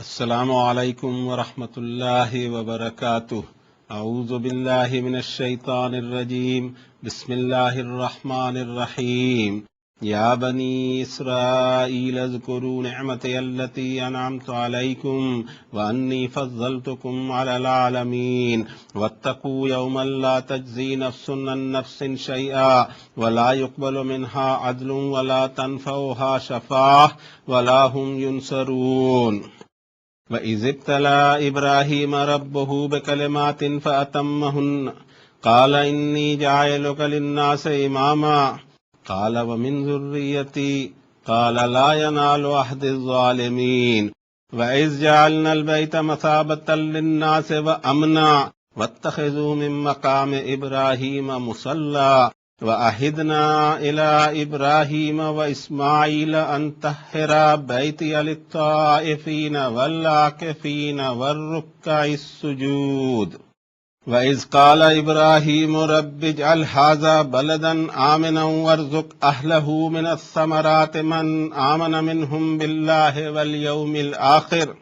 السلام علیکم ورحمۃ اللہ وبرکاتہ۔ اعوذ باللہ من الشیطان الرجیم، بسم اللہ الرحمن الرحیم۔ یا بنی اسرائیل اذکروا نعمتی التی انعمت علیکم وانی فضلتکم علی العالمین واتقوا یوما لا تجزی نفس عن نفس شیئا ولا يقبل منها عدل ولا تنفعها شفاعة ولا هم ينصرون۔ وَإِذِ ابْتَلَىٰ إِبْرَاهِيمَ رَبُّهُ بِكَلِمَاتٍ فَأَتَمَّهُنَّ قَالَ إِنِّي جَاعِلُكَ لِلنَّاسِ إِمَامًا قَالَ وَمِن ذُرِّيَّتِي قَالَ لَا يَنَالُ عَهْدِي الظَّالِمِينَ وَإِذْ جَعَلْنَا الْبَيْتَ مَثَابَةً لِلنَّاسِ وَأَمْنًا وَاتَّخِذُوا مِن مَّقَامِ إِبْرَاهِيمَ مُصَلًّى وَعَهِدْنَا إِلَىٰ إِبْرَاهِيمَ وَإِسْمَاعِيلَ أَن طَهِّرَا بَيْتِيَ لِلطَّائِفِينَ وَالْعَاكِفِينَ وَالرُّكَّعِ السُّجُودِ وَإِذْ قَالَ إِبْرَاهِيمُ رَبِّ اجْعَلْ هَٰذَا بَلَدًا آمِنًا وَارْزُقْ أَهْلَهُ مِنَ الثَّمَرَاتِ مَنْ آمَنَ مِنْهُم بِاللَّهِ وَالْيَوْمِ الْآخِرِ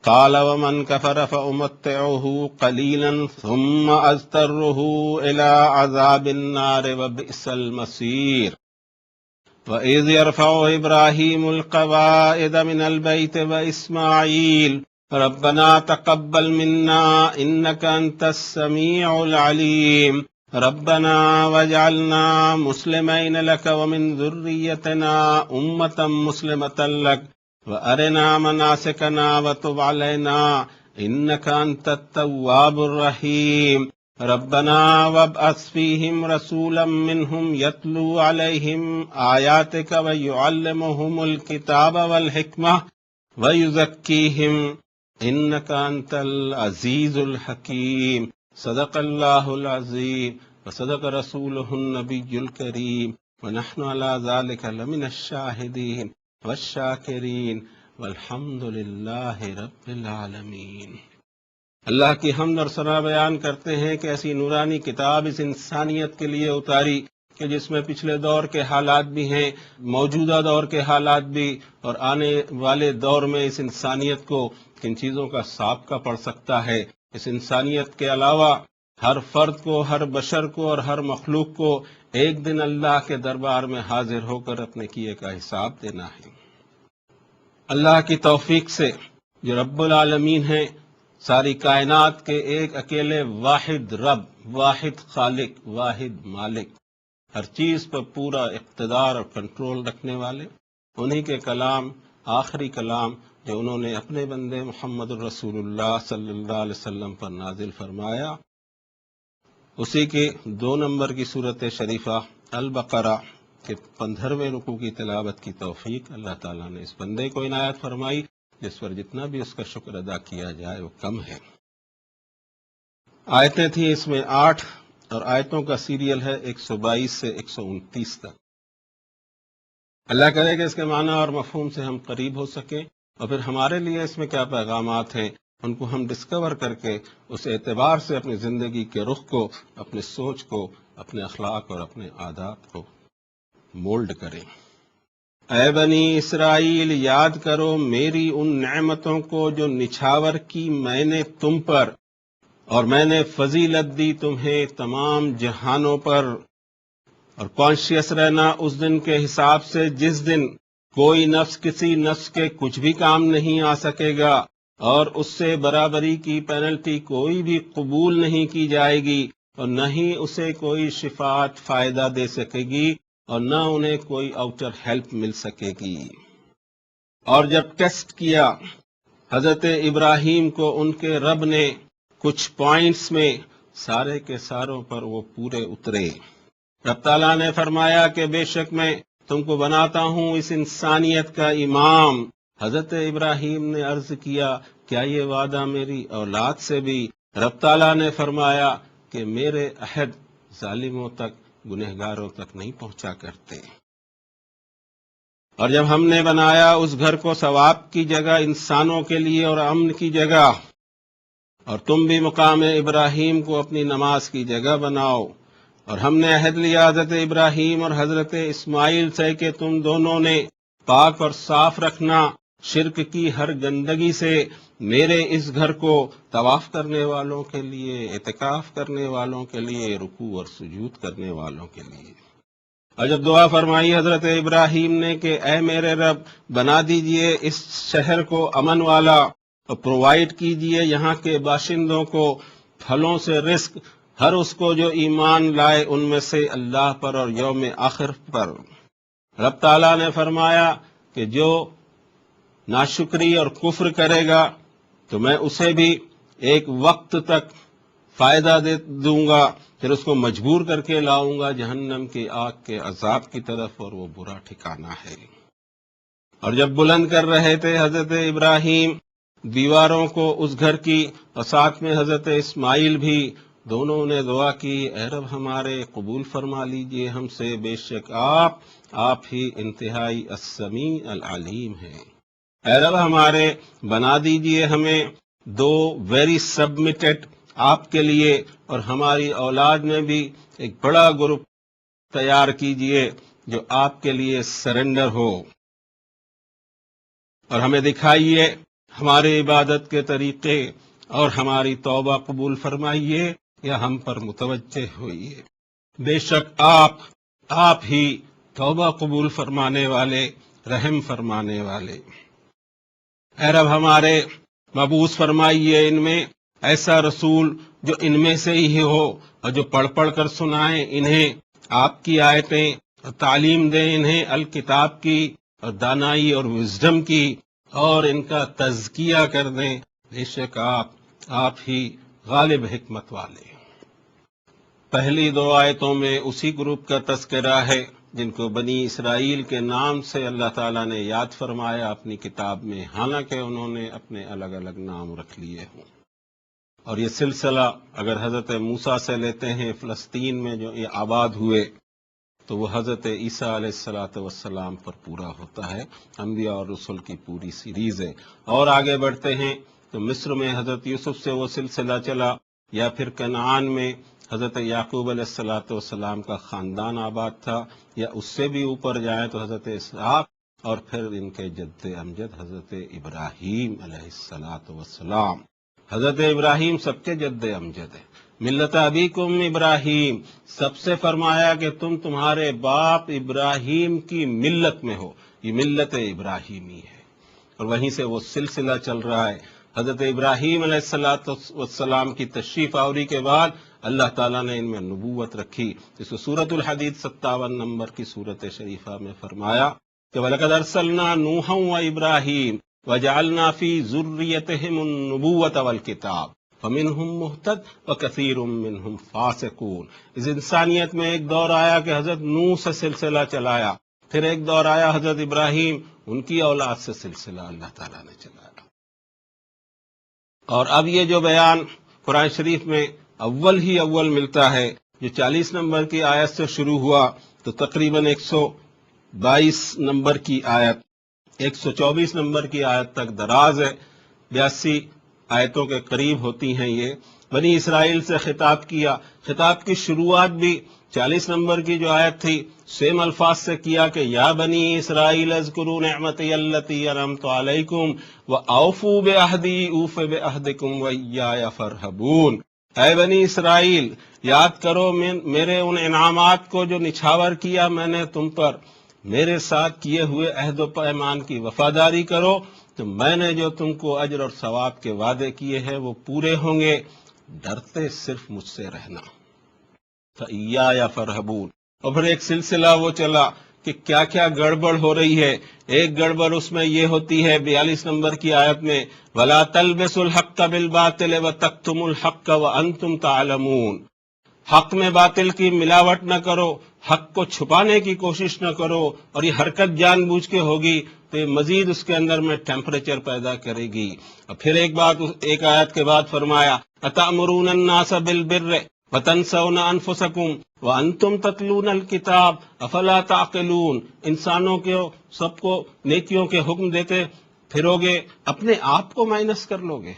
قال ومن كفر فأمتعه قليلا ثم أضطره إلى عذاب النار وبئس المصير وإذ يرفع إبراهيم القواعد من البيت وإسماعيل ربنا تقبل منا إنك أنت السميع العليم ربنا واجعلنا مسلمين لك ومن ذريتنا أمة مسلمة لك وَأَرِنَا مَنَاسِكَنَا وَتُبْ عَلَيْنَا إِنَّكَ أَنْتَ التَّوَّابُ الرَّحِيمُ رَبَّنَا وَابْعَثْ فِيهِمْ رَسُولًا مِّنْهُمْ يَتْلُو عَلَيْهِمْ آيَاتِكَ وَيُعَلِّمُهُمُ الْكِتَابَ وَالْحِكْمَةَ وَيُزَكِّيهِمْ إِنَّكَ أَنْتَ الْعَزِيزُ الْحَكِيمُ صدق اللہ العظیم وصدق رسولہ النبی الکریم ونحن علی ذلک لمن الشاہدین والشاکرین والحمد للہ رب العالمین۔ اللہ کی حمد اور ثنا بیان کرتے ہیں کہ ایسی نورانی کتاب اس انسانیت کے لیے اتاری کہ جس میں پچھلے دور کے حالات بھی ہیں، موجودہ دور کے حالات بھی، اور آنے والے دور میں اس انسانیت کو کن چیزوں کا سابقہ پڑ سکتا ہے۔ اس انسانیت کے علاوہ ہر فرد کو، ہر بشر کو اور ہر مخلوق کو ایک دن اللہ کے دربار میں حاضر ہو کر اپنے کیے کا حساب دینا ہے۔ اللہ کی توفیق سے جو رب العالمین ہیں، ساری کائنات کے ایک اکیلے واحد رب، واحد خالق، واحد مالک، ہر چیز پر پورا اقتدار اور کنٹرول رکھنے والے، انہی کے کلام، آخری کلام جو انہوں نے اپنے بندے محمد الرسول اللہ صلی اللہ علیہ وسلم پر نازل فرمایا، اسی کے 2 نمبر کی صورت شریفہ البقرہ کے 15ویں رکوع کی تلاوت کی توفیق اللہ تعالیٰ نے اس بندے کو عنایت فرمائی، جس پر جتنا بھی اس کا شکر ادا کیا جائے وہ کم ہے۔ آیتیں تھیں اس میں 8 اور آیتوں کا سیریل ہے 122 سے 129 تک۔ اللہ کرے کہ اس کے معنی اور مفہوم سے ہم قریب ہو سکیں، اور پھر ہمارے لیے اس میں کیا پیغامات ہیں ان کو ہم ڈسکور کر کے اس اعتبار سے اپنی زندگی کے رخ کو، اپنے سوچ کو، اپنے اخلاق اور اپنے عادات کو مولڈ کریں۔ اے بنی اسرائیل، یاد کرو میری ان نعمتوں کو جو نچھاور کی میں نے تم پر، اور میں نے فضیلت دی تمہیں تمام جہانوں پر، اور کانشیس رہنا اس دن کے حساب سے جس دن کوئی نفس کسی نفس کے کچھ بھی کام نہیں آ سکے گا، اور اس سے برابری کی پینلٹی کوئی بھی قبول نہیں کی جائے گی، اور نہ ہی اسے کوئی شفاعت فائدہ دے سکے گی، اور نہ انہیں کوئی آؤٹر ہیلپ مل سکے گی۔ اور جب ٹیسٹ کیا حضرت ابراہیم کو ان کے رب نے کچھ پوائنٹس میں، سارے کے ساروں پر وہ پورے اترے۔ رب تعالیٰ نے فرمایا کہ بے شک میں تم کو بناتا ہوں اس انسانیت کا امام۔ حضرت ابراہیم نے عرض کیا کیا یہ وعدہ میری اولاد سے بھی؟ رب تعالیٰ نے فرمایا کہ میرے عہد ظالموں تک، گنہگاروں تک نہیں پہنچا کرتے۔ اور جب ہم نے بنایا اس گھر کو ثواب کی جگہ انسانوں کے لیے اور امن کی جگہ، اور تم بھی مقام ابراہیم کو اپنی نماز کی جگہ بناؤ، اور ہم نے عہد لیا حضرت ابراہیم اور حضرت اسماعیل سے کہ تم دونوں نے پاک اور صاف رکھنا شرک کی ہر گندگی سے میرے اس گھر کو طواف کرنے والوں کے لیے، اعتکاف کرنے والوں کے لیے، رکوع اور سجود کرنے والوں کے لیے۔ اور جب دعا فرمائی حضرت ابراہیم نے کہ اے میرے رب بنا دیجئے اس شہر کو امن والا اور پرووائڈ کیجئے یہاں کے باشندوں کو پھلوں سے رزق، ہر اس کو جو ایمان لائے ان میں سے اللہ پر اور یوم آخر پر۔ رب تعالیٰ نے فرمایا کہ جو ناشکری اور کفر کرے گا تو میں اسے بھی ایک وقت تک فائدہ دوں گا، پھر اس کو مجبور کر کے لاؤں گا جہنم کی آگ کے عذاب کی طرف، اور وہ برا ٹھکانہ ہے۔ اور جب بلند کر رہے تھے حضرت ابراہیم دیواروں کو اس گھر کی، اور ساتھ میں حضرت اسماعیل بھی، دونوں نے دعا کی اے رب ہمارے قبول فرما لیجئے ہم سے، بے شک آپ ہی انتہائی السمیع العلیم ہیں۔ اے رب ہمارے بنا دیجئے ہمیں دو ویری سبمٹڈ آپ کے لیے، اور ہماری اولاد میں بھی ایک بڑا گروپ تیار کیجئے جو آپ کے لیے سرنڈر ہو، اور ہمیں دکھائیے ہمارے عبادت کے طریقے، اور ہماری توبہ قبول فرمائیے یا ہم پر متوجہ ہوئیے۔ بے شک آپ ہی توبہ قبول فرمانے والے، رحم فرمانے والے۔ اے رب ہمارے مبعوث فرمائیے ان میں ایسا رسول جو ان میں سے ہی ہو، اور جو پڑھ پڑھ کر سنائیں انہیں آپ کی آیتیں، اور تعلیم دیں انہیں الکتاب کی اور دانائی اور وزڈم کی، اور ان کا تزکیہ کر دیں۔ بے شک آپ ہی غالب حکمت والے۔ پہلی دو آیتوں میں اسی گروپ کا تذکرہ ہے جن کو بنی اسرائیل کے نام سے اللہ تعالیٰ نے یاد فرمایا اپنی کتاب میں، حالانکہ انہوں نے اپنے الگ الگ نام رکھ لیے ہوں۔ اور یہ سلسلہ اگر حضرت موسیٰ سے لیتے ہیں فلسطین میں جو یہ آباد ہوئے، تو وہ حضرت عیسیٰ علیہ السلام پر پورا ہوتا ہے، انبیاء اور رسل کی پوری سیریز ہے۔ اور آگے بڑھتے ہیں تو مصر میں حضرت یوسف سے وہ سلسلہ چلا، یا پھر کنعان میں حضرت یعقوب علیہ السلام کا خاندان آباد تھا، یا اس سے بھی اوپر جائیں تو حضرت اسحاق، اور پھر ان کے جد امجد حضرت ابراہیم علیہ السلام۔ حضرت ابراہیم سب کے جد امجد ہے۔ ملت ابیکم ابراہیم، سب سے فرمایا کہ تم تمہارے باپ ابراہیم کی ملت میں ہو، یہ ملت ابراہیمی ہے، اور وہیں سے وہ سلسلہ چل رہا ہے۔ حضرت ابراہیم علیہ السلام کی تشریف آوری کے بعد اللہ تعالیٰ نے ان میں نبوت رکھی، جس کو سورۃ الحدید 57 نمبر کی سورت شریفہ میں فرمایا کہ وَلَقَدْ أَرْسَلْنَا نُوحًا وَإِبْرَاهِيمَ وَجَعَلْنَا فِي ذُرِّيَّتِهِمُ النُّبُوَّةَ وَالْكِتَابَ فَمِنْهُمْ مُهْتَدٍ وَكَثِيرٌ مِّنْهُمْ فَاسِقُونَ۔ اس انسانیت میں ایک دور آیا کہ حضرت نوح سے سلسلہ چلایا، پھر ایک دور آیا حضرت ابراہیم، ان کی اولاد سے سلسلہ اللہ تعالیٰ نے چلایا۔ اور اب یہ جو بیان قرآن شریف میں اول ملتا ہے، جو 40 نمبر کی آیت سے شروع ہوا تو تقریباً 122 نمبر کی آیت، 124 نمبر کی آیت تک دراز ہے، 82 آیتوں کے قریب ہوتی ہیں۔ یہ بنی اسرائیل سے خطاب کیا، خطاب کی شروعات بھی 40 نمبر کی جو آیت تھی سیم الفاظ سے کیا کہ یا بنی اسرائیل اذکروا نعمتی التی انعمت علیکم واوفوا بعہدی اوف بعہدکم وایای فارہبون۔ اے بنی اسرائیل، یاد کرو میرے ان انعامات کو جو نچھاور کیا میں نے تم پر، میرے ساتھ کیے ہوئے عہد و پیمان کی وفاداری کرو، تو میں نے جو تم کو اجر اور ثواب کے وعدے کیے ہیں وہ پورے ہوں گے، ڈرتے صرف مجھ سے رہنا۔ فَإِيَّايَ فَارْهَبُونَ۔ اور پھر ایک سلسلہ وہ چلا کہ کیا کیا گڑبڑ ہو رہی ہے۔ ایک گڑبڑ اس میں یہ ہوتی ہے 42 نمبر کی آیت میں وَلَا تَلْبِسُوا الْحَقَّ بِالْبَاطِلِ وَتَكْتُمُوا الْحَقَّ وَأَنْتُمْ تَعْلَمُونَ۔ حق میں باطل کی ملاوٹ نہ کرو، حق کو چھپانے کی کوشش نہ کرو، اور یہ حرکت جان بوجھ کے ہوگی تو یہ مزید اس کے اندر میں ٹیمپریچر پیدا کرے گی۔ اور پھر ایک آیت کے بعد فرمایا أَتَأْمُرُونَ النَّاسَ بِالْبِرِّ وَتَنْسَوْنَ أَنفُسَكُمْ وَأَنْتُمْ تَتْلُونَ الْكِتَابَ أَفَلَا تَعْقِلُونَ۔ انسانوں کے سب کو نیکیوں کے حکم دیتے پھرو گے، اپنے آپ کو مائنس کر لو گے،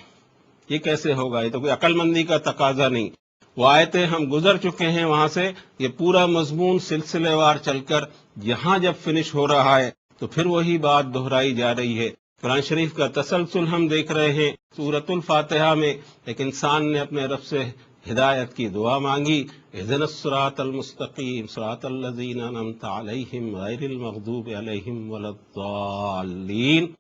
یہ کیسے ہوگا؟ یہ تو کوئی عقل مندی کا تقاضا نہیں۔ وہ آیتیں ہم گزر چکے ہیں وہاں سے، یہ پورا مضمون سلسلے وار چل کر یہاں جب فنش ہو رہا ہے تو پھر وہی بات دہرائی جا رہی ہے قرآن شریف کا تسلسل ہم دیکھ رہے ہیں سورۃ الفاتحہ میں ایک انسان نے اپنے رب سے ہدایت کی دعا مانگی، اہدنا الصراط المستقیم صراط الذین انعمت علیہم غیر المغضوب علیہم ولا الضالین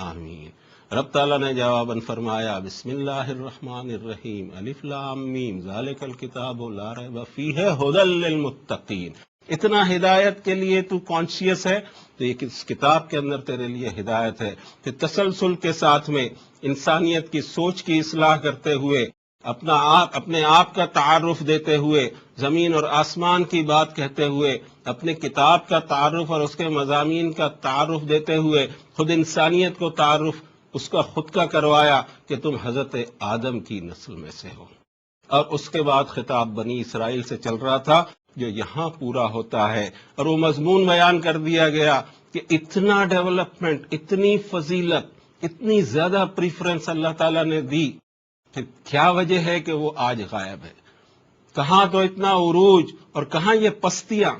آمین۔ رب تعالیٰ نے جواباً فرمایا بسم اللہ الرحمن الرحیم الف لام میم ذالک الکتاب لا ریب فیہ ھدی للمتقین۔ اتنا ہدایت کے لیے تو کانشیس ہے تو یہ اس کتاب کے اندر تیرے لیے ہدایت ہے۔ کہ تسلسل کے ساتھ میں انسانیت کی سوچ کی اصلاح کرتے ہوئے، اپنے آپ کا تعارف دیتے ہوئے، زمین اور آسمان کی بات کہتے ہوئے، اپنے کتاب کا تعارف اور اس کے مضامین کا تعارف دیتے ہوئے، خود انسانیت کو تعارف اس کا خود کا کروایا کہ تم حضرت آدم کی نسل میں سے ہو۔ اور اس کے بعد خطاب بنی اسرائیل سے چل رہا تھا جو یہاں پورا ہوتا ہے، اور وہ مضمون بیان کر دیا گیا کہ اتنا ڈیولپمنٹ، اتنی فضیلت، اتنی زیادہ پریفرنس اللہ تعالیٰ نے دی، پھر کیا وجہ ہے کہ وہ آج غائب ہے؟ کہاں تو اتنا عروج اور کہاں یہ پستیاں،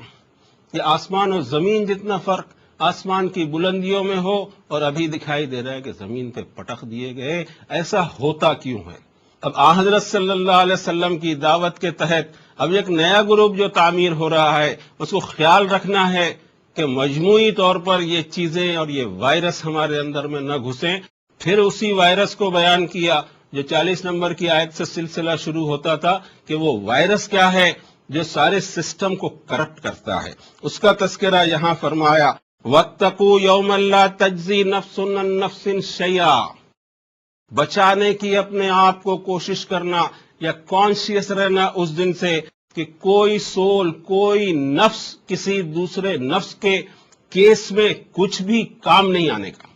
یہ آسمان اور زمین جتنا فرق آسمان کی بلندیوں میں ہو اور ابھی دکھائی دے رہا ہے کہ زمین پہ پٹخ دیے گئے۔ ایسا ہوتا کیوں ہے؟ اب حضرت صلی اللہ علیہ وسلم کی دعوت کے تحت اب ایک نیا گروپ جو تعمیر ہو رہا ہے، اس کو خیال رکھنا ہے کہ مجموعی طور پر یہ چیزیں اور یہ وائرس ہمارے اندر میں نہ گھسیں۔ پھر اسی وائرس کو بیان کیا جو 40 نمبر کی آیت سے سلسلہ شروع ہوتا تھا کہ وہ وائرس کیا ہے جو سارے سسٹم کو کرپٹ کرتا ہے، اس کا تذکرہ یہاں فرمایا وَاتَّقُوا يَوْمًا لَا تَجْزِي نَفْسٌ عَن نَفْسٍ شَيْئًا۔ بچانے کی اپنے آپ کو کوشش کرنا یا کانشیس رہنا اس دن سے کہ کوئی سول، کوئی نفس کسی دوسرے نفس کے کیس میں کچھ بھی کام نہیں آنے کا۔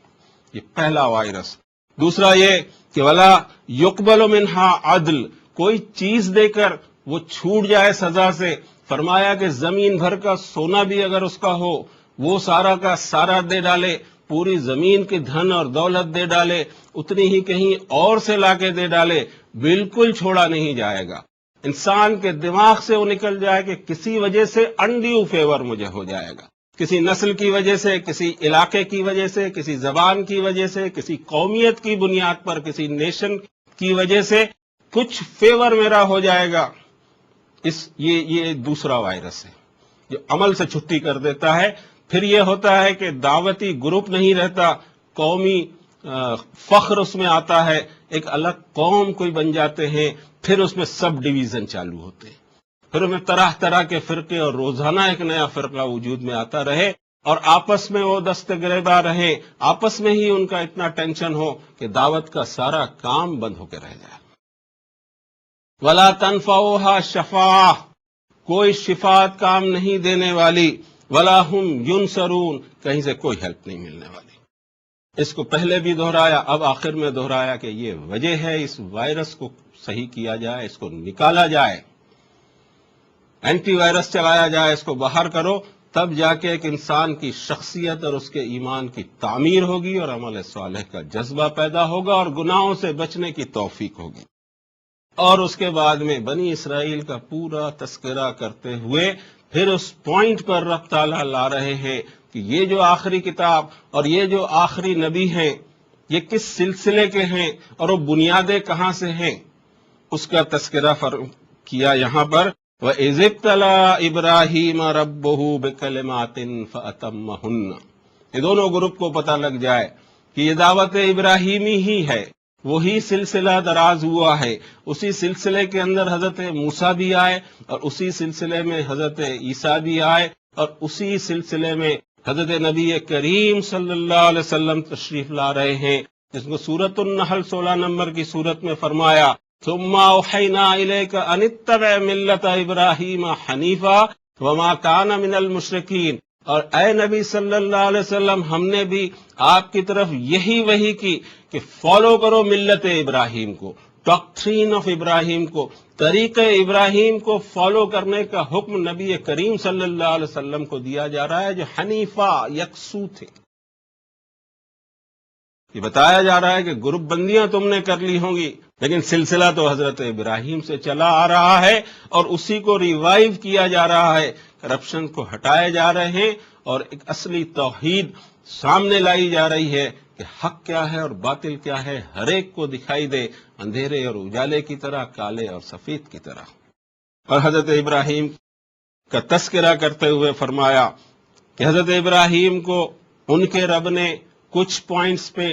یہ پہلا وائرس۔ دوسرا یہ کہ وَلَا يُقْبَلُ مِنْهَا عَدْلٌ، کوئی چیز دے کر وہ چھوٹ جائے سزا سے۔ فرمایا کہ زمین بھر کا سونا بھی اگر اس کا ہو، وہ سارا کا سارا دے ڈالے، پوری زمین کی دھن اور دولت دے ڈالے، اتنی ہی کہیں اور سے لا کے دے ڈالے، بالکل چھوڑا نہیں جائے گا۔ انسان کے دماغ سے وہ نکل جائے کہ کسی وجہ سے انڈیو فیور مجھے ہو جائے گا، کسی نسل کی وجہ سے، کسی علاقے کی وجہ سے، کسی زبان کی وجہ سے، کسی قومیت کی بنیاد پر، کسی نیشن کی وجہ سے کچھ فیور میرا ہو جائے گا۔ یہ دوسرا وائرس ہے جو عمل سے چھٹی کر دیتا ہے۔ پھر یہ ہوتا ہے کہ دعوتی گروپ نہیں رہتا، قومی فخر اس میں آتا ہے، ایک الگ قوم کوئی بن جاتے ہیں، پھر اس میں سب ڈویژن چالو ہوتے ہیں، پھر اس میں طرح طرح کے فرقے اور روزانہ ایک نیا فرقہ وجود میں آتا رہے اور آپس میں وہ دست گریباں رہیں، آپس میں ہی ان کا اتنا ٹینشن ہو کہ دعوت کا سارا کام بند ہو کے رہ جائے۔ وَلَا تَنْفَعُهَا شَفَاعَةٌ، کوئی شفاعت کام نہیں دینے والی، وَلَا هُمْ يُنْصَرُونَ، کہیں سے کوئی ہیلپ نہیں ملنے والی۔ اس کو پہلے بھی دہرایا، اب آخر میں دہرایا کہ یہ وجہ ہے اس وائرس کو صحیح کیا جائے، اس کو نکالا جائے، اینٹی وائرس چلایا جائے، اس کو باہر کرو، تب جا کے ایک انسان کی شخصیت اور اس کے ایمان کی تعمیر ہوگی اور عمل صالح کا جذبہ پیدا ہوگا اور گناہوں سے بچنے کی توفیق ہوگی۔ اور اس کے بعد میں بنی اسرائیل کا پورا تذکرہ کرتے ہوئے پھر اس پوائنٹ پر رب تعالیٰ لا رہے ہیں کہ یہ جو آخری کتاب اور یہ جو آخری نبی ہیں یہ کس سلسلے کے ہیں اور وہ بنیادیں کہاں سے ہیں، اس کا تذکرہ کیا یہاں پر۔ وَإِذِ ابْتَلَىٰ إِبْرَاهِيمَ رَبُّهُ بِكَلِمَاتٍ فَأَتَمَّهُنَّ، یہ دونوں گروپ کو پتہ لگ جائے کہ یہ دعوت ابراہیمی ہی ہے، وہی سلسلہ دراز ہوا ہے، اسی سلسلے کے اندر حضرت موسیٰ بھی آئے اور اسی سلسلے میں حضرت عیسیٰ بھی آئے اور اسی سلسلے میں حضرت نبی کریم صلی اللہ علیہ وسلم تشریف لا رہے ہیں، جس کو سورۃ النحل 16 نمبر کی سورت میں فرمایا ثم اوحینا الیک ان اتبع ملت ابراہیم حنیفا وما کان من المشرکین، اور اے نبی صلی اللہ علیہ وسلم ہم نے بھی آپ کی طرف یہی وحی کی کہ فالو کرو ملت ابراہیم کو، ڈاکٹرین آف ابراہیم کو، طریقہ ابراہیم کو فالو کرنے کا حکم نبی کریم صلی اللہ علیہ وسلم کو دیا جا رہا ہے، جو حنیفہ یکسو تھے۔ یہ بتایا جا رہا ہے کہ گروپ بندیاں تم نے کر لی ہوں گی، لیکن سلسلہ تو حضرت ابراہیم سے چلا آ رہا ہے اور اسی کو ریوائیو کیا جا رہا ہے، کرپشن کو ہٹائے جا رہے ہیں اور ایک اصلی توحید سامنے لائی جا رہی ہے کہ حق کیا ہے اور باطل کیا ہے ہر ایک کو دکھائی دے، اندھیرے اور اجالے کی طرح، کالے اور سفید کی طرح۔ اور حضرت ابراہیم کا تذکرہ کرتے ہوئے فرمایا کہ حضرت ابراہیم کو ان کے رب نے کچھ پوائنٹس پہ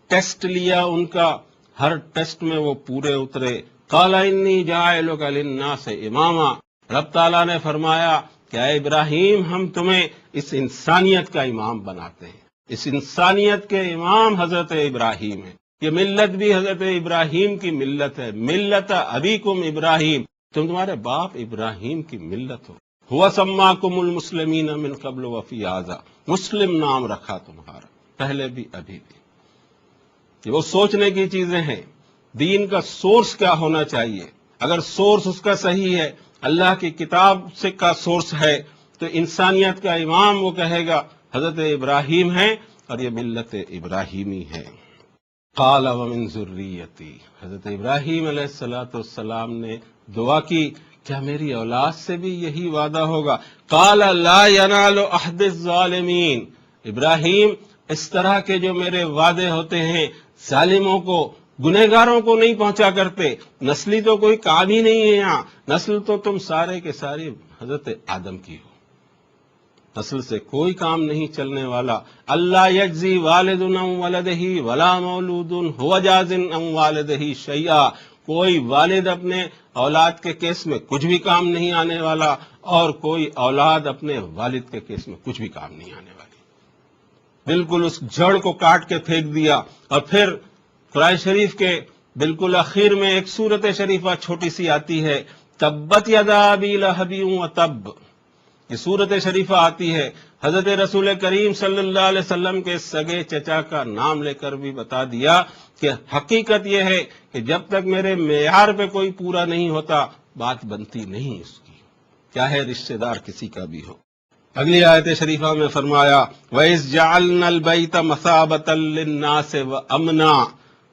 ٹیسٹ لیا، ان کا ہر ٹیسٹ میں وہ پورے اترے۔ قال انی جاعلک للناس اماما، رب تعالیٰ نے فرمایا کہ اے ابراہیم ہم تمہیں اس انسانیت کا امام بناتے ہیں۔ اس انسانیت کے امام حضرت ابراہیم ہیں۔ یہ ملت بھی حضرت ابراہیم کی ملت ہے، ملت ابیکم ابراہیم، تمہارے باپ ابراہیم کی ملت ہو۔ ہوا سماکم المسلمین من قبل وفی ھذا، مسلم نام رکھا تمہارا پہلے بھی ابھی بھی۔ یہ وہ سوچنے کی چیزیں ہیں، دین کا سورس کیا ہونا چاہیے۔ اگر سورس اس کا صحیح ہے، اللہ کی کتاب سے کا سورس ہے، تو انسانیت کا امام وہ کہے گا حضرت ابراہیم ہے اور یہ ملت ابراہیمی ہے۔ قال ومن ذریتی، حضرت ابراہیم علیہ السلام نے دعا کی کیا میری اولاد سے بھی یہی وعدہ ہوگا؟ قال لا ینال عہد الظالمین، ابراہیم اس طرح کے جو میرے وعدے ہوتے ہیں ظالموں کو، گنہگاروں کو نہیں پہنچا کرتے۔ نسلی تو کوئی کام ہی نہیں ہے یہاں، نسل تو تم سارے کے سارے حضرت آدم کی ہو، نسل سے کوئی کام نہیں چلنے والا۔ اللہ یجزی والد عن ولدہ ولا مولود هو جاز عن والدہ شیئا، کوئی والد اپنے اولاد کے کیس میں کچھ بھی کام نہیں آنے والا، اور کوئی اولاد اپنے والد کے کیس میں کچھ بھی کام نہیں آنے والی۔ بالکل اس جڑ کو کاٹ کے پھینک دیا۔ اور پھر قرآن شریف کے بالکل اخیر میں ایک سورت شریفہ چھوٹی سی آتی ہے، تبت یدا ابی لہب وتب، یہ سورت شریفہ آتی ہے، حضرت رسول کریم صلی اللہ علیہ وسلم کے سگے چچا کا نام لے کر بھی بتا دیا کہ حقیقت یہ ہے کہ جب تک میرے معیار پہ کوئی پورا نہیں ہوتا بات بنتی نہیں اس کی، چاہے رشتہ دار کسی کا بھی ہو۔ اگلی آیت شریفہ میں فرمایا وَإِذْ جَعَلْنَا الْبَيْتَ مَثَابَةً لِلنَّاسِ وَأَمْنًا،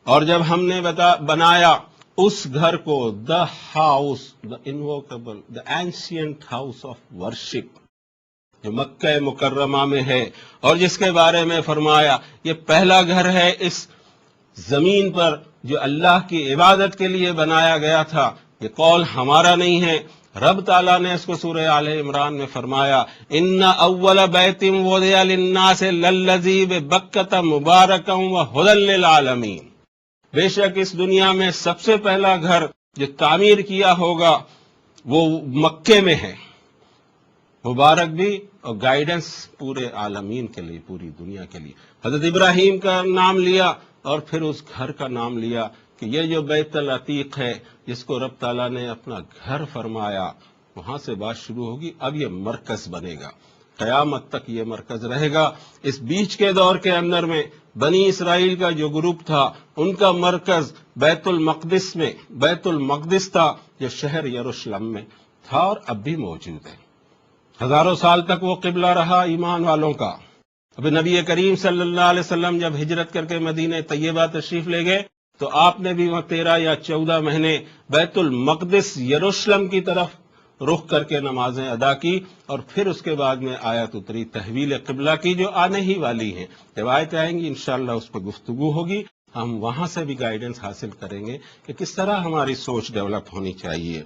اور جب ہم نے بنایا اس گھر کو، the house, the invocable, the ancient house of worship, جو مکہ مکرمہ میں ہے، اور جس کے بارے میں فرمایا یہ پہلا گھر ہے اس زمین پر جو اللہ کی عبادت کے لیے بنایا گیا تھا۔ یہ قول ہمارا نہیں ہے، رب تعالیٰ نے اس کو سورہ آل عمران میں فرمایا ان اول بیت وضع للناس للذی ببکۃ مبارکا وہدی للعالمین، بے شک اس دنیا میں سب سے پہلا گھر جو تعمیر کیا ہوگا وہ مکے میں ہے، مبارک بھی اور گائیڈنس پورے عالمین کے لیے، پوری دنیا کے لیے۔ حضرت ابراہیم کا نام لیا اور پھر اس گھر کا نام لیا کہ یہ جو بیت العتیق ہے جس کو رب تعالیٰ نے اپنا گھر فرمایا، وہاں سے بات شروع ہوگی، اب یہ مرکز بنے گا، قیامت تک یہ مرکز رہے گا۔ اس بیچ کے دور کے اندر میں بنی اسرائیل کا جو گروپ تھا ان کا مرکز بیت المقدس تھا، جو شہر یروشلم میں تھا اور اب بھی موجود ہے۔ ہزاروں سال تک وہ قبلہ رہا ایمان والوں کا۔ اب نبی کریم صلی اللہ علیہ وسلم جب ہجرت کر کے مدینہ طیبہ تشریف لے گئے تو آپ نے بھی وہ 13 یا 14 مہینے بیت المقدس یروشلم کی طرف رخ کر کے نمازیں ادا کی، اور پھر اس کے بعد میں آیت اتری تحویل قبلہ کی جو آنے ہی والی ہیں، روایتیں آئیں گی انشاءاللہ، اس پہ گفتگو ہوگی، ہم وہاں سے بھی گائیڈنس حاصل کریں گے کہ کس طرح ہماری سوچ ڈیولپ ہونی چاہیے۔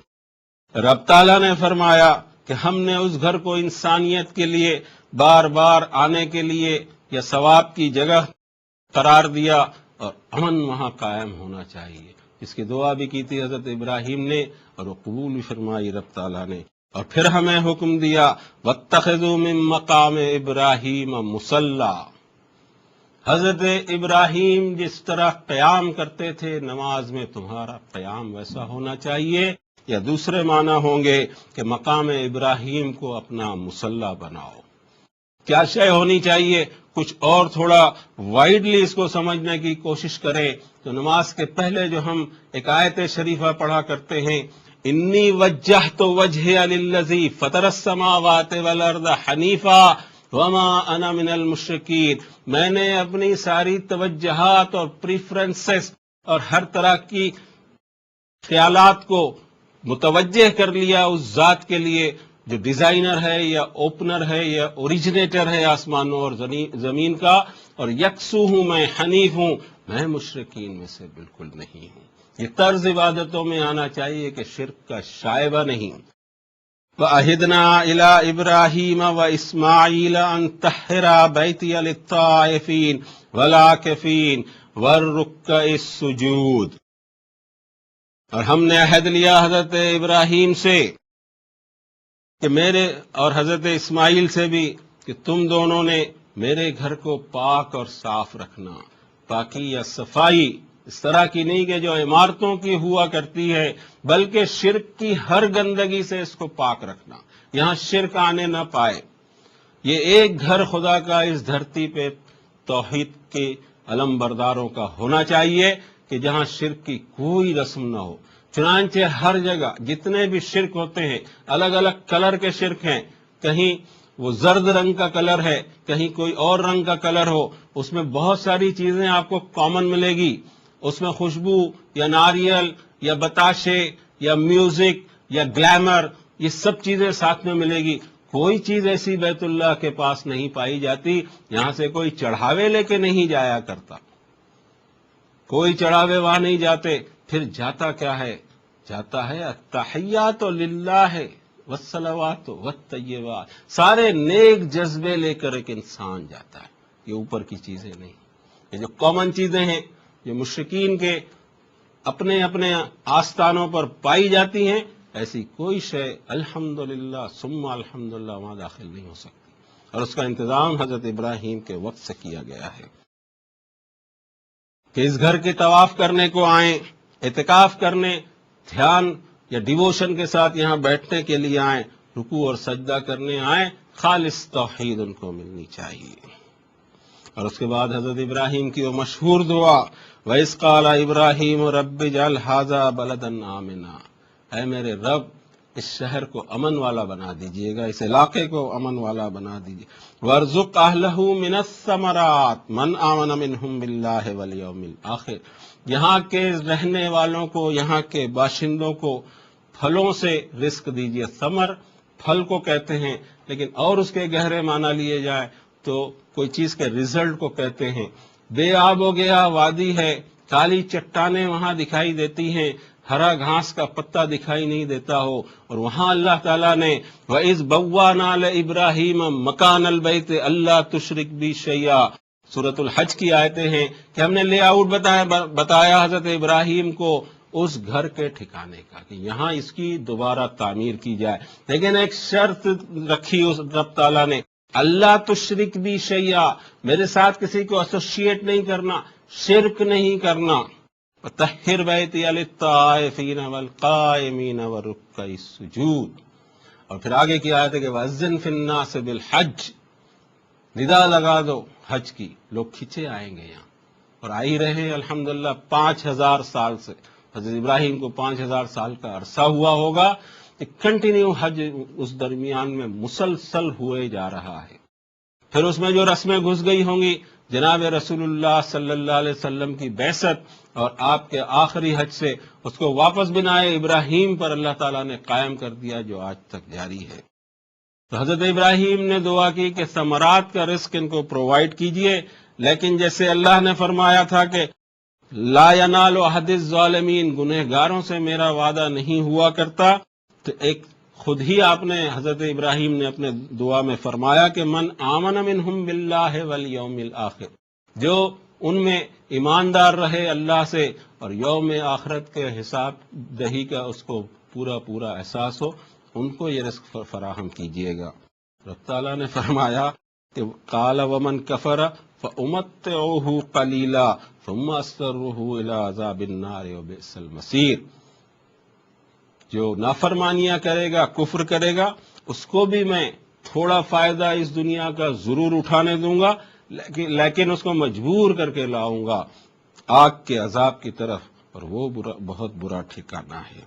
رب تعالیٰ نے فرمایا کہ ہم نے اس گھر کو انسانیت کے لیے بار بار آنے کے لیے یا ثواب کی جگہ قرار دیا، اور امن وہاں قائم ہونا چاہیے، اس کی دعا بھی کی تھی حضرت ابراہیم نے اور وہ قبول بھی فرمائی رب تعالیٰ نے۔ اور پھر ہمیں حکم دیا وَاتَّخِذُوا مِن مَّقَامِ إِبْرَاهِيمَ مُصَلًّى، حضرت ابراہیم جس طرح قیام کرتے تھے نماز میں تمہارا قیام ویسا ہونا چاہیے، یا دوسرے معنی ہوں گے کہ مقام ابراہیم کو اپنا مصلی بناؤ۔ کیا شے ہونی چاہیے؟ کچھ اور تھوڑا وائڈلی اس کو سمجھنے کی کوشش کریں تو نماز کے پہلے جو ہم ایک آیت شریفہ پڑھا کرتے ہیں، انی وجہت وجہی للذی فطر السماوات والارض حنیفا وما انا من المشرکین، میں نے اپنی ساری توجہات اور پریفرنسز اور ہر طرح کی خیالات کو متوجہ کر لیا اس ذات کے لیے جو ڈیزائنر ہے یا اوپنر ہے یا اوریجنیٹر ہے آسمانوں اور زمین کا، اور یکسو ہوں، میں حنیف ہوں، میں مشرکین میں سے بالکل نہیں ہوں۔ یہ طرز عبادتوں میں آنا چاہیے کہ شرک کا شائبہ نہیں۔ وَأَهِدْنَا إِلَىٰ إِبْرَاهِيمَ وَإِسْمَاعِيلَ أَن طَهِّرَا بَيْتِيَ لِلطَّائِفِينَ وَالْعَاكِفِينَ وَالرُّكَّعِ السُّجُودِ۔ اور ہم نے عہد لیا حضرت ابراہیم سے کہ میرے، اور حضرت اسماعیل سے بھی، کہ تم دونوں نے میرے گھر کو پاک اور صاف رکھنا۔ پاکی یا صفائی اس طرح کی نہیں کہ جو عمارتوں کی ہوا کرتی ہے، بلکہ شرک کی ہر گندگی سے اس کو پاک رکھنا، یہاں شرک آنے نہ پائے۔ یہ ایک گھر خدا کا اس دھرتی پہ توحید کے علم برداروں کا ہونا چاہیے کہ جہاں شرک کی کوئی رسم نہ ہو۔ چنانچہ ہر جگہ جتنے بھی شرک ہوتے ہیں، الگ الگ کلر کے شرک ہیں، کہیں وہ زرد رنگ کا کلر ہے، کہیں کوئی اور رنگ کا کلر ہو، اس میں بہت ساری چیزیں آپ کو کامن ملے گی، اس میں خوشبو یا ناریل یا بتاشے یا میوزک یا گلیمر، یہ سب چیزیں ساتھ میں ملے گی۔ کوئی چیز ایسی بیت اللہ کے پاس نہیں پائی جاتی، یہاں سے کوئی چڑھاوے لے کے نہیں جایا کرتا، کوئی چڑھاوے وہاں نہیں جاتے۔ پھر جاتا کیا ہے؟ جاتا ہے التحیات للہ والصلوات والطیبات، سارے نیک جذبے لے کر ایک انسان جاتا ہے، یہ اوپر کی چیزیں نہیں۔ یہ جو کامن چیزیں ہیں جو مشرکین کے اپنے اپنے آستانوں پر پائی جاتی ہیں، ایسی کوئی شے الحمدللہ ثم الحمدللہ وہاں داخل نہیں ہو سکتی، اور اس کا انتظام حضرت ابراہیم کے وقت سے کیا گیا ہے کہ اس گھر کے طواف کرنے کو آئیں، اعتکاف کرنے، دھیان یا ڈیووشن کے ساتھ یہاں بیٹھنے کے لیے آئیں، رکوع اور سجدہ کرنے آئیں، خالص توحید ان کو ملنی چاہیے۔ اور اس کے بعد حضرت ابراہیم کی وہ مشہور دعا، وَإِذْ قَالَ إِبْرَاهِيمُ رَبِّ اجْعَلْ هَٰذَا بَلَدًا آمِنًا، اے میرے رب اس شہر کو امن والا بنا دیجئے گا، اس علاقے کو امن والا بنا دیجئے۔ وَارْزُقْ أَهْلَهُ مِنَ الثَّمَرَاتِ مَنْ آمَنَ مِنْهُمْ بِاللَّهِ وَالْيَوْمِ الْآخِرِ، یہاں کے رہنے والوں کو، یہاں کے باشندوں کو پھلوں سے رزق دیجئے۔ ثمر پھل کو کہتے ہیں، لیکن اور اس کے گہرے معنی لیے جائے تو کوئی چیز کے رزلٹ کو کہتے ہیں۔ بے آب و گیا وادی ہے، کالی چٹانیں وہاں دکھائی دیتی ہیں، ہرا گھاس کا پتا دکھائی نہیں دیتا ہو، اور وہاں اللہ تعالیٰ نے وَإِذْ بَوَّأْنَا لِإِبْرَاهِيمَ مَكَانَ الْبَيْتِ أَلَّا تُشْرِكْ بِي شَيْئًا، سورۃ الحج کی آیتیں ہیں کہ ہم نے لے آؤٹ بتایا حضرت ابراہیم کو اس گھر کے ٹھکانے کا کہ یہاں اس کی دوبارہ تعمیر کی جائے، لیکن ایک شرط رکھی اس رب تعالیٰ نے، اللہ تشرک بھی شیئا، میرے ساتھ کسی کو ایسوسیٹ نہیں کرنا، شرک نہیں کرنا۔ وطہر بیتی للطائفین والقائمین والرکع السجود، اور پھر آگے کی آیت ہے کہ وَأَذِّن فِي النَّاسِ بِالْحَجِّ، ندا لگا دو حج کی، لوگ کھچے آئیں گے یہاں، اور آئی رہے الحمدللہ 5000 سال سے۔ حضرت ابراہیم کو 5000 سال کا عرصہ ہوا ہوگا، کنٹینیو حج اس درمیان میں مسلسل ہوئے جا رہا ہے۔ پھر اس میں جو رسمیں گھس گئی ہوں گی، جناب رسول اللہ صلی اللہ علیہ وسلم کی بعثت اور آپ کے آخری حج سے اس کو واپس بنائے ابراہیم پر اللہ تعالیٰ نے قائم کر دیا، جو آج تک جاری ہے۔ تو حضرت ابراہیم نے دعا کی کہ ثمرات کا رزق ان کو پرووائڈ کیجئے، لیکن جیسے اللہ نے فرمایا تھا کہ لا ینال عہد الظالمین، گنہگاروں سے میرا وعدہ نہیں ہوا کرتا، تو ایک خود ہی آپ نے حضرت ابراہیم نے اپنے دعا میں فرمایا کہ من آمن منہم باللہ والیوم الآخر، جو ان میں ایماندار رہے اللہ سے اور یوم آخرت کے حساب دہی کا اس کو پورا احساس ہو، ان کو یہ رزق فراہم کیجئے گا۔ رب تعالیٰ نے فرمایا کہ قال ومن کفر فأمتعه قلیلا ثم اضطره الى عذاب النار وبئس المصیر، جو نافرمانیاں کرے گا، کفر کرے گا، اس کو بھی میں تھوڑا فائدہ اس دنیا کا ضرور اٹھانے دوں گا، لیکن اس کو مجبور کر کے لاؤں گا آگ کے عذاب کی طرف، اور وہ بہت برا ٹھکانہ ہے۔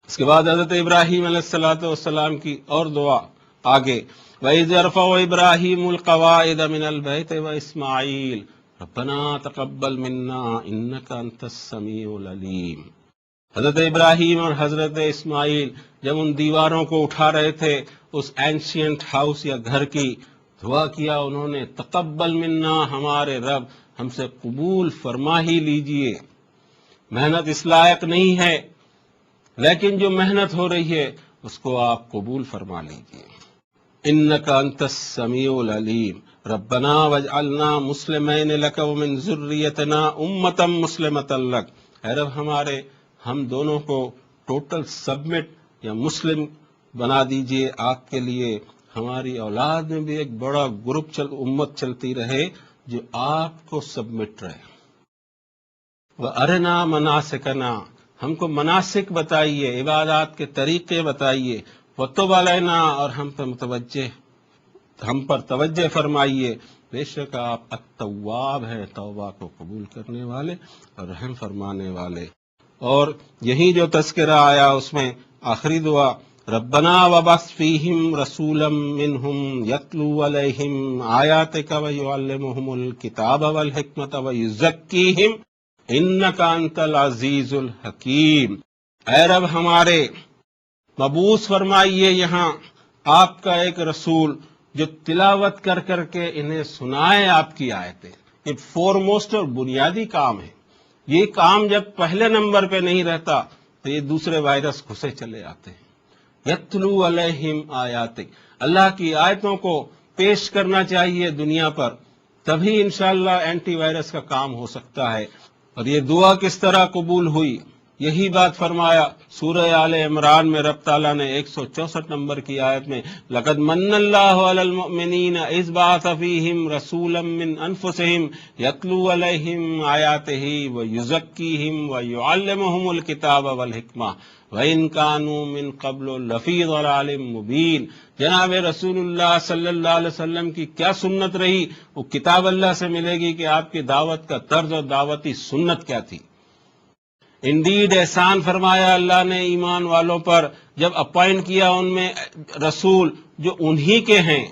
اس کے بعد حضرت ابراہیم علیہ السلام کی اور دعا آگے، وَإِذْ يَرْفَعُ إِبْرَاهِيمُ الْقَوَاعِدَ مِنَ الْبَيْتِ وَإِسْمَاعِيلُ رَبَّنَا تَقَبَّلْ مِنَّا إِنَّكَ أَنْتَ السَّمِيعُ الْعَلِيمُ۔ حضرت ابراہیم اور حضرت اسماعیل جب ان دیواروں کو اٹھا رہے تھے اس اینشینٹ ہاؤس یا گھر کی، دعا کیا انہوں نے، تقبل منا، ہمارے رب ہم سے قبول فرما ہی لیجئے، محنت اس لائق نہیں ہے لیکن جو محنت ہو رہی ہے اس کو آپ قبول فرما لیجئے۔ انک انت السمیع العلیم ربنا واجعلنا مسلمین لک ومن ذریتنا امۃ مسلمۃ لک، اے رب ہمارے ہم دونوں کو ٹوٹل سبمٹ یا مسلم بنا دیجئے آپ کے لیے، ہماری اولاد میں بھی ایک بڑا گروپ امت چلتی رہے جو آپ کو سبمٹ رہے۔ وَأَرِنَا مَنَاسِكَنَا، ہم کو مناسک بتائیے، عبادات کے طریقے بتائیے، وَتُبْ عَلَيْنَا، اور ہم پر توجہ فرمائیے، بے شک آپ التواب ہیں، توبہ کو قبول کرنے والے اور رحم فرمانے والے۔ اور یہی جو تذکرہ آیا اس میں آخری دعا، ربنا وبعث فیہم رسولا منہم یتلو علیہم آیاتک ویعلمہم الکتاب والحکمت ویزکیہم انک انت العزیز الحکیم، اے رب ہمارے مبعوث فرمائیے یہاں آپ کا ایک رسول جو تلاوت کر کر کے انہیں سنائے آپ کی آیتیں۔ یہ فورموسٹ اور بنیادی کام ہے۔ یہ کام جب پہلے نمبر پہ نہیں رہتا تو یہ دوسرے وائرس گھسے چلے آتے ہیں۔ یتلو علیہم آیاتک، اللہ کی آیتوں کو پیش کرنا چاہیے دنیا پر، تبھی انشاءاللہ اینٹی وائرس کا کام ہو سکتا ہے۔ اور یہ دعا کس طرح قبول ہوئی، یہی بات فرمایا سورہ آل عمران میں رب تعالیٰ نے 164 نمبر کی آیت میں، لَقَدْ مَنَّ اللَّهُ عَلَى الْمُؤْمِنِينَ إِذْ بَعَثَ فِيهِمْ رَسُولًا مِّنْ أَنفُسِهِمْ يَتْلُو عَلَيْهِمْ آيَاتِهِ وَيُزَكِّيهِمْ وَيُعَلِّمُهُمُ الْكِتَابَ وَالْحِكْمَةَ وَإِنْ كَانُوا مِنْ قَبْلُ لَفِي ضَلَالٍ مُبِينٍ۔ جناب رسول اللہ صلی اللہ علیہ وسلم کی کیا سنت رہی، وہ کتاب اللہ سے ملے گی کہ آپ کی دعوت کا طرز اور دعوتی سنت کیا تھی۔ انڈیڈ احسان فرمایا اللہ نے ایمان والوں پر جب اپوائنٹ کیا ان میں رسول جو انہی کے ہیں،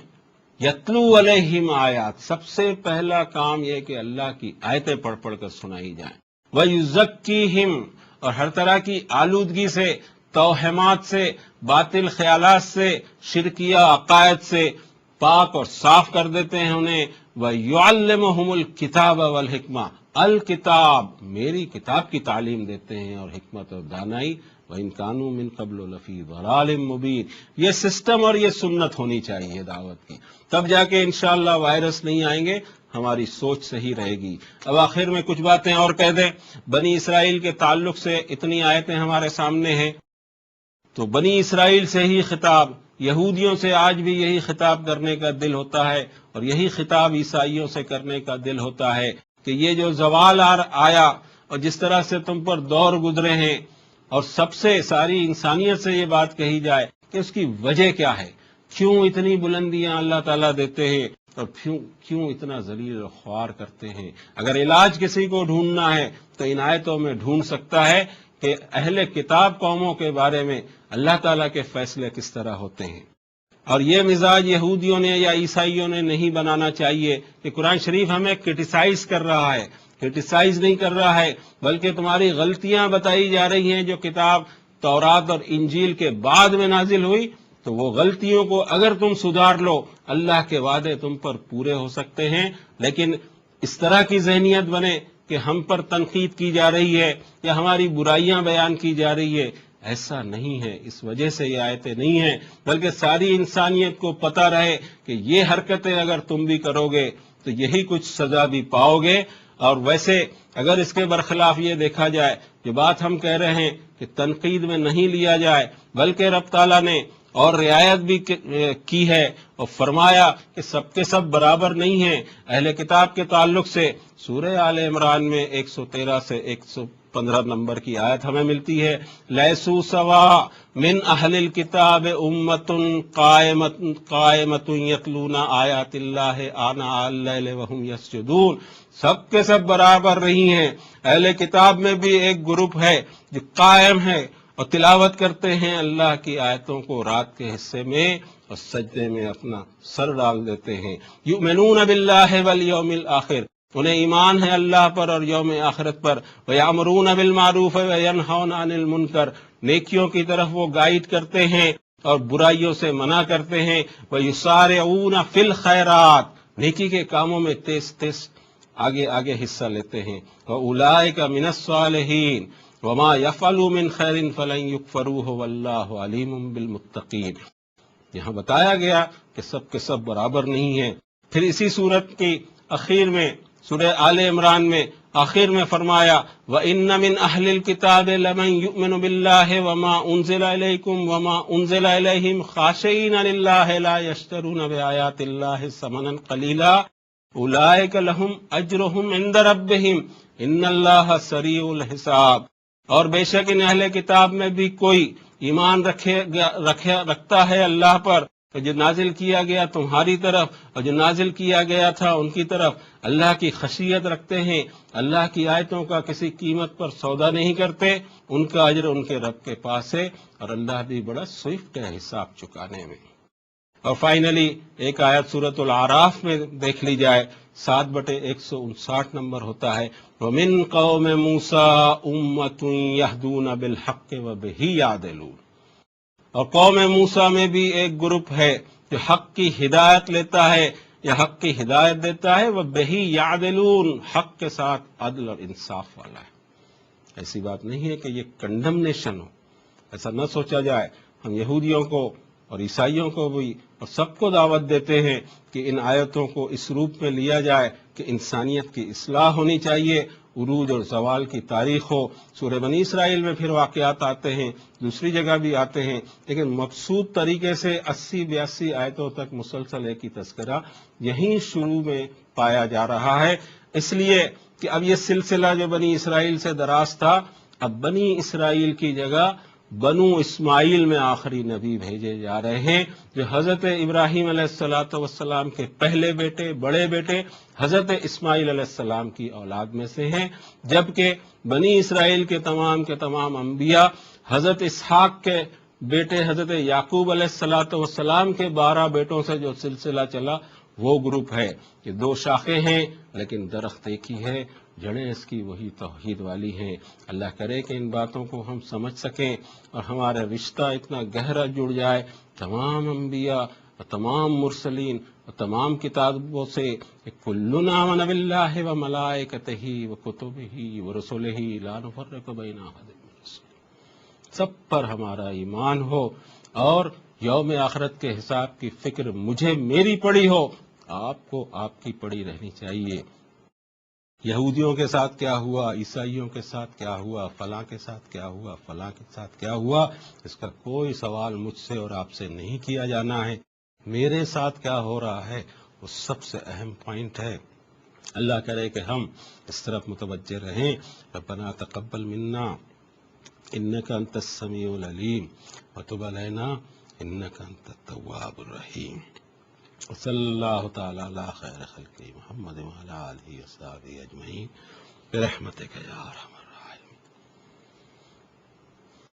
یتلو علیہم آیات، سب سے پہلا کام یہ کہ اللہ کی آیتیں پڑھ پڑھ کر سنائی جائیں، وَيُزَكِّيهِمْ، اور ہر طرح کی آلودگی سے، توہمات سے، باطل خیالات سے، شرکیہ عقائد سے پاک اور صاف کر دیتے ہیں انہیں، وَيُعَلِّمُهُمُ الْكِتَابَ وَالْحِكْمَةَ، الکتاب، میری کتاب کی تعلیم دیتے ہیں، اور حکمت اور دانائی، وَإِنْ كَانُوا مِنْ قَبْلُ لَفِي ضَلَالٍ مُبِينٍ۔ یہ سسٹم اور یہ سنت ہونی چاہیے دعوت کی، تب جا کے انشاءاللہ وائرس نہیں آئیں گے، ہماری سوچ صحیح رہے گی۔ اب آخر میں کچھ باتیں اور کہہ دیں۔ بنی اسرائیل کے تعلق سے اتنی آیتیں ہمارے سامنے ہیں، تو بنی اسرائیل سے ہی خطاب، یہودیوں سے آج بھی یہی خطاب کرنے کا دل ہوتا ہے، اور یہی خطاب عیسائیوں سے کرنے کا دل ہوتا ہے کہ یہ جو زوال آیا اور جس طرح سے تم پر دور گزرے ہیں، اور سب سے ساری انسانیت سے یہ بات کہی جائے کہ اس کی وجہ کیا ہے، کیوں اتنی بلندیاں اللہ تعالیٰ دیتے ہیں اور کیوں اتنا ذلیل و خوار کرتے ہیں۔ اگر علاج کسی کو ڈھونڈنا ہے تو ان آیتوں میں ڈھونڈ سکتا ہے کہ اہل کتاب قوموں کے بارے میں اللہ تعالیٰ کے فیصلے کس طرح ہوتے ہیں۔ اور یہ مزاج یہودیوں نے یا عیسائیوں نے نہیں بنانا چاہیے کہ قرآن شریف ہمیں کرٹیسائز کر رہا ہے، کرٹیسائز نہیں کر رہا ہے، بلکہ تمہاری غلطیاں بتائی جا رہی ہیں جو کتاب تورات اور انجیل کے بعد میں نازل ہوئی، تو وہ غلطیوں کو اگر تم سدھار لو، اللہ کے وعدے تم پر پورے ہو سکتے ہیں۔ لیکن اس طرح کی ذہنیت بنے کہ ہم پر تنقید کی جا رہی ہے یا ہماری برائیاں بیان کی جا رہی ہے، ایسا نہیں ہے۔ اس وجہ سے یہ آیتیں نہیں ہیں، بلکہ ساری انسانیت کو پتہ رہے کہ یہ حرکتیں اگر تم بھی کرو گے تو یہی کچھ سزا بھی پاؤ گے۔ اور ویسے اگر اس کے برخلاف یہ دیکھا جائے، جو بات ہم کہہ رہے ہیں کہ تنقید میں نہیں لیا جائے، بلکہ رب تعالیٰ نے اور رعایت بھی کی ہے اور فرمایا کہ سب کے سب برابر نہیں ہیں۔ اہل کتاب کے تعلق سے سورہ آل عمران میں 113 سے 115 نمبر کی آیت ہمیں ملتی ہے، لیسو سوا من اہل الکتاب امۃ قائمۃ یتلون آیات اللہ آناء اللیل وہم یسجدون، سب کے سب برابر نہیں ہیں۔ اہل کتاب میں بھی ایک گروپ ہے جو قائم ہے اور تلاوت کرتے ہیں اللہ کی آیتوں کو رات کے حصے میں اور سجدے میں اپنا سر ڈال دیتے ہیں۔ یؤمنون باللہ والیوم الآخر، انہیں ایمان ہے اللہ پر اور یوم آخرت پر. وَيَأْمُرُونَ بِالْمَعْرُوفِ وَيَنْهَوْنَ عَنِ الْمُنْكَرِ، نیکیوں کی طرف وہ گائیڈ کرتے ہیں اور برائیوں سے منع کرتے ہیں. وَيُسَارِعُونَ فِي الْخَيْرَاتِ، نیکی کے کاموں میں تیز تیز آگے آگے حصہ لیتے ہیں. وَأُولَٰئِكَ مِنَ الصَّالِحِينَ وَمَا يَفْعَلُوا مِنْ خَيْرٍ فَلَنْ يُكْفَرُوهُ وَاللَّهُ عَلِيمٌ بِالْمُتَّقِينَ. یہاں بتایا گیا کہ سب کے سب برابر نہیں ہیں. پھر اسی صورت کی اخیر میں سورہ آل عمران میں آخر میں فرمایا وَإِنَّ مِنْ أَهْلِ الْكِتَابِ لَمَنْ يُؤْمِنُ بِاللَّهِ وَمَا أُنزِلَ إِلَيْكُمْ وَمَا أُنزِلَ إِلَيْهِمْ خَاشِعِينَ لِلَّهِ لَا يَشْتَرُونَ بِآيَاتِ اللَّهِ ثَمَنًا قَلِيلًا أُولَئِكَ لَهُمْ أَجْرُهُمْ عِنْدَ رَبِّهِمْ إِنَّ اللَّهَ سَرِيعُ الْحِسَابِ. اور بے شک ان اہل کتاب میں بھی کوئی ایمان رکھتا ہے اللہ پر، کہ جو نازل کیا گیا تمہاری طرف اور جو نازل کیا گیا تھا ان کی طرف، اللہ کی خشیت رکھتے ہیں، اللہ کی آیتوں کا کسی قیمت پر سودا نہیں کرتے، ان کا اجر ان کے رب کے پاس ہے، اور اللہ بھی بڑا سوئفٹ ہے حساب چکانے میں. اور فائنلی ایک آیت سورۃ الاعراف میں دیکھ لی جائے، 7/159 نمبر ہوتا ہے وَمِن قَوْمِ مُوسَىٰ أُمَّةٌ يَهْدُونَ بِالْحَقِّ وَبِهِ يَعْدِلُونَ. اور قوم موسیٰ میں بھی ایک گروپ ہے جو حق کی ہدایت لیتا ہے یا حق کی ہدایت دیتا ہے. وَبِهِ يَعْدِلُونَ، حق کے ساتھ عدل اور انصاف والا ہے. ایسی بات نہیں ہے کہ یہ کنڈمنیشن ہو، ایسا نہ سوچا جائے. ہم یہودیوں کو اور عیسائیوں کو بھی اور سب کو دعوت دیتے ہیں کہ ان آیتوں کو اس روپ میں لیا جائے کہ انسانیت کی اصلاح ہونی چاہیے، عروج اور زوال کی تاریخ ہو. سورہ بنی اسرائیل میں پھر واقعات آتے ہیں، دوسری جگہ بھی آتے ہیں، لیکن مقصود طریقے سے 80-82 آیتوں تک مسلسل ایک ہی تذکرہ یہیں شروع میں پایا جا رہا ہے. اس لیے کہ اب یہ سلسلہ جو بنی اسرائیل سے دراز تھا، اب بنی اسرائیل کی جگہ بنو اسماعیل میں آخری نبی بھیجے جا رہے ہیں، جو حضرت ابراہیم علیہ السلام کے پہلے بیٹے، بڑے بیٹے حضرت اسماعیل علیہ السلام کی اولاد میں سے ہیں. جبکہ بنی اسرائیل کے تمام انبیاء حضرت اسحاق کے بیٹے حضرت یعقوب علیہ السلام کے 12 بیٹوں سے جو سلسلہ چلا وہ گروپ ہے. یہ 2 شاخیں ہیں لیکن درخت ایک ہی ہے، جڑیں اس کی وہی توحید والی ہیں. اللہ کرے کہ ان باتوں کو ہم سمجھ سکیں اور ہمارا رشتہ اتنا گہرا جڑ جائے تمام انبیاء اور تمام مرسلین اور تمام کتابوں سے کہ کلنا آمن باللہ وملائکتہ وکتبہ ورسلہ لا نفرق بین احد من رسلہ. سب پر ہمارا ایمان ہو اور یوم آخرت کے حساب کی فکر مجھے میری پڑی ہو، آپ کو آپ کی پڑی رہنی چاہیے. یہودیوں کے ساتھ کیا ہوا، عیسائیوں کے ساتھ کیا ہوا، فلاں کے ساتھ کیا ہوا، فلاں کے ساتھ کیا ہوا، اس کا کوئی سوال مجھ سے اور آپ سے نہیں کیا جانا ہے. میرے ساتھ کیا ہو رہا ہے وہ سب سے اہم پوائنٹ ہے. اللہ کرے کہ ہم اس طرف متوجہ رہیں. ربنا تقبل منا انک انت السمیع العلیم وتب علینا انک انت التواب الرحیم. وصلی اللہ تعالی علی خیر خلقہ محمد وعلی آلہ وصحبہ اجمعین برحمتک یا ارحم